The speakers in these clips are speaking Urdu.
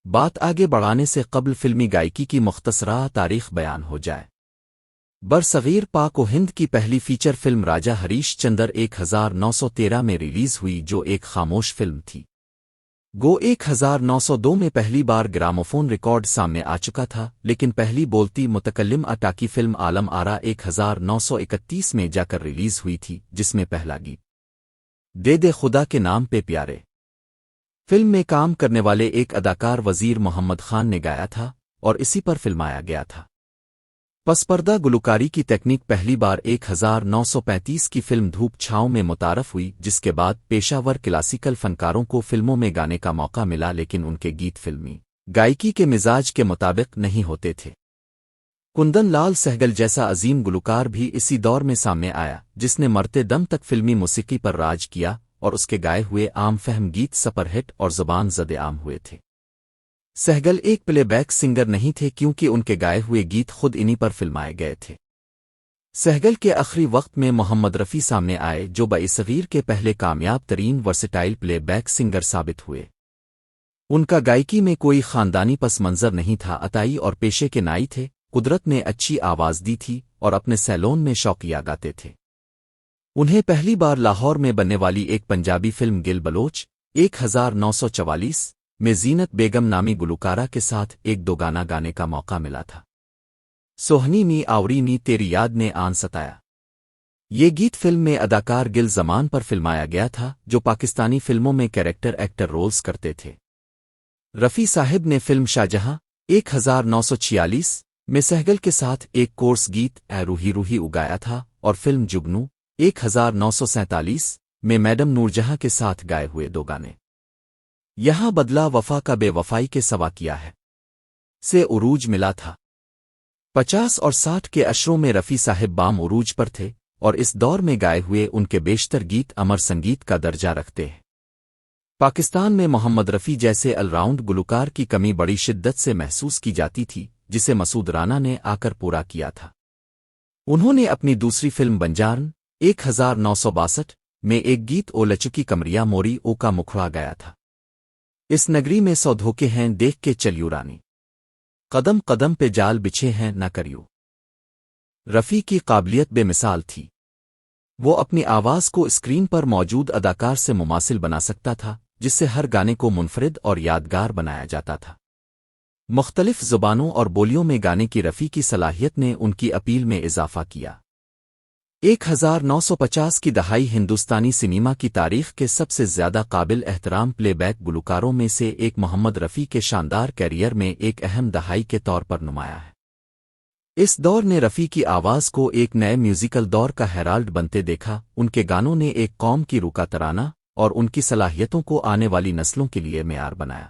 بات آگے بڑھانے سے قبل فلمی گائیکی کی مختصرہ تاریخ بیان ہو جائے۔ برصغیر پاک و ہند کی پہلی فیچر فلم راجہ ہریش چندر 1913 میں ریلیز ہوئی، جو ایک خاموش فلم تھی۔ 1902 میں پہلی بار گراموفون ریکارڈ سامنے آ چکا تھا، لیکن پہلی بولتی متکلم اٹاکی فلم عالم آرا 1931 میں جا کر ریلیز ہوئی تھی، جس میں پہلا گیت دے دے خدا کے نام پہ پیارے فلم میں کام کرنے والے ایک اداکار وزیر محمد خان نے گایا تھا اور اسی پر فلمایا گیا تھا۔ پس پردہ گلوکاری کی تکنیک پہلی بار 1935 کی فلم دھوپ چھاؤں میں متعارف ہوئی، جس کے بعد پیشہ ور کلاسیکل فنکاروں کو فلموں میں گانے کا موقع ملا، لیکن ان کے گیت فلمی گائیکی کے مزاج کے مطابق نہیں ہوتے تھے۔ کندن لال سہگل جیسا عظیم گلوکار بھی اسی دور میں سامنے آیا، جس نے مرتے دم تک فلمی موسیقی پر راج کیا، اور اس کے گائے ہوئے عام فہم گیت سپر ہٹ اور زبان زد عام ہوئے تھے۔ سہگل ایک پلے بیک سنگر نہیں تھے، کیونکہ ان کے گائے ہوئے گیت خود انہی پر فلمائے گئے تھے۔ سہگل کے آخری وقت میں محمد رفیع سامنے آئے، جو برصغیر کے پہلے کامیاب ترین ورسٹائل پلے بیک سنگر ثابت ہوئے۔ ان کا گائیکی میں کوئی خاندانی پس منظر نہیں تھا، عطائی اور پیشے کے نائی تھے، قدرت نے اچھی آواز دی تھی اور اپنے سیلون میں شوقیہ گاتے تھے۔ انہیں پہلی بار لاہور میں بننے والی ایک پنجابی فلم گل بلوچ 1944 میں زینت بیگم نامی گلوکارہ کے ساتھ ایک دو گانا گانے کا موقع ملا تھا۔ سوہنی می آوری می تیری یاد نے آن ستایا، یہ گیت فلم میں اداکار گل زمان پر فلمایا گیا تھا، جو پاکستانی فلموں میں کیریکٹر ایکٹر رولز کرتے تھے۔ رفیع صاحب نے فلم شاہجہاں 1946 میں سہگل کے ساتھ ایک کورس گیت اے روحی روحی اگایا تھا، اور فلم جگنو 1947 میں میڈم نورجہاں کے ساتھ گائے ہوئے دو گانے یہاں بدلہ وفا کا بے وفائی کے سوا کیا ہے سے عروج ملا تھا۔ 50 اور 60 کے اشروں میں رفیع صاحب بام عروج پر تھے، اور اس دور میں گائے ہوئے ان کے بیشتر گیت امر سنگیت کا درجہ رکھتے ہیں۔ پاکستان میں محمد رفیع جیسے الراؤنڈ گلوکار کی کمی بڑی شدت سے محسوس کی جاتی تھی، جسے مسعود رانا نے آ کر پورا کیا تھا۔ انہوں نے اپنی دوسری فلم بنجارن 1962 میں ایک گیت او لچکی کمریا موری او کا مکھڑا گایا تھا۔ اس نگری میں 100 دھوکے ہیں دیکھ کے چلیو رانی، قدم قدم پہ جال بچھے ہیں نہ کریو۔ رفیع کی قابلیت بے مثال تھی، وہ اپنی آواز کو اسکرین پر موجود اداکار سے مماثل بنا سکتا تھا، جس سے ہر گانے کو منفرد اور یادگار بنایا جاتا تھا۔ مختلف زبانوں اور بولیوں میں گانے کی رفیع کی صلاحیت نے ان کی اپیل میں اضافہ کیا۔ 1950 کی دہائی ہندوستانی سنیما کی تاریخ کے سب سے زیادہ قابل احترام پلے بیک گلوکاروں میں سے ایک محمد رفیع کے شاندار کیریئر میں ایک اہم دہائی کے طور پر نمایاں ہے۔ اس دور نے رفیع کی آواز کو ایک نئے میوزیکل دور کا ہیرالڈ بنتے دیکھا۔ ان کے گانوں نے ایک قوم کی روح کا ترانہ اور ان کی صلاحیتوں کو آنے والی نسلوں کے لیے معیار بنایا۔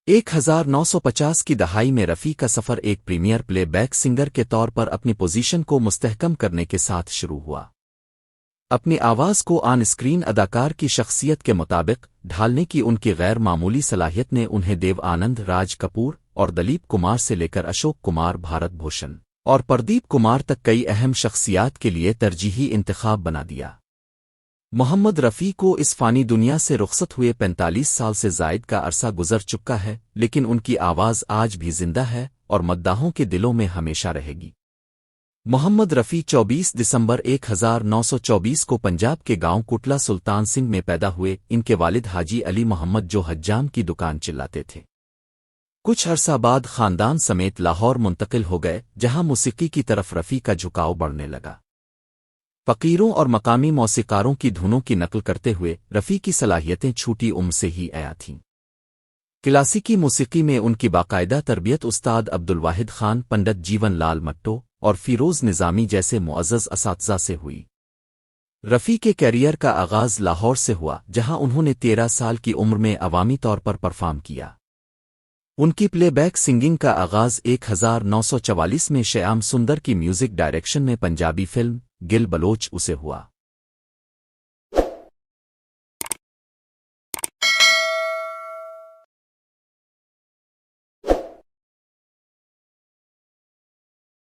1950 کی دہائی میں رفیع کا سفر ایک پریمیئر پلے بیک سنگر کے طور پر اپنی پوزیشن کو مستحکم کرنے کے ساتھ شروع ہوا۔ اپنی آواز کو آن اسکرین اداکار کی شخصیت کے مطابق ڈھالنے کی ان کی غیر معمولی صلاحیت نے انہیں دیو آنند، راج کپور اور دلیپ کمار سے لے کر اشوک کمار، بھارت بھوشن اور پردیپ کمار تک کئی اہم شخصیات کے لیے ترجیحی انتخاب بنا دیا۔ محمد رفیع کو اس فانی دنیا سے رخصت ہوئے 45 سال سے زائد کا عرصہ گزر چکا ہے، لیکن ان کی آواز آج بھی زندہ ہے اور مداحوں کے دلوں میں ہمیشہ رہے گی۔ محمد رفیع 24 دسمبر 1924 کو پنجاب کے گاؤں کوٹلہ سلطان سنگھ میں پیدا ہوئے۔ ان کے والد حاجی علی محمد جو حجام کی دکان چلاتے تھے، کچھ عرصہ بعد خاندان سمیت لاہور منتقل ہو گئے، جہاں موسیقی کی طرف رفیع کا جھکاؤ بڑھنے لگا۔ فقیروں اور مقامی موسیقاروں کی دھنوں کی نقل کرتے ہوئے رفیع کی صلاحیتیں چھوٹی عمر سے ہی آیا تھیں۔ کلاسیکی موسیقی میں ان کی باقاعدہ تربیت استاد عبدالواحد خان، پنڈت جیون لال مٹو اور فیروز نظامی جیسے معزز اساتذہ سے ہوئی۔ رفیع کے کیریئر کا آغاز لاہور سے ہوا، جہاں انہوں نے 13 سال کی عمر میں عوامی طور پر پرفارم کیا۔ ان کی پلے بیک سنگنگ کا آغاز 1944 میں شیام سندر کی میوزک ڈائریکشن میں پنجابی فلم گل بلوچ اسے ہوا۔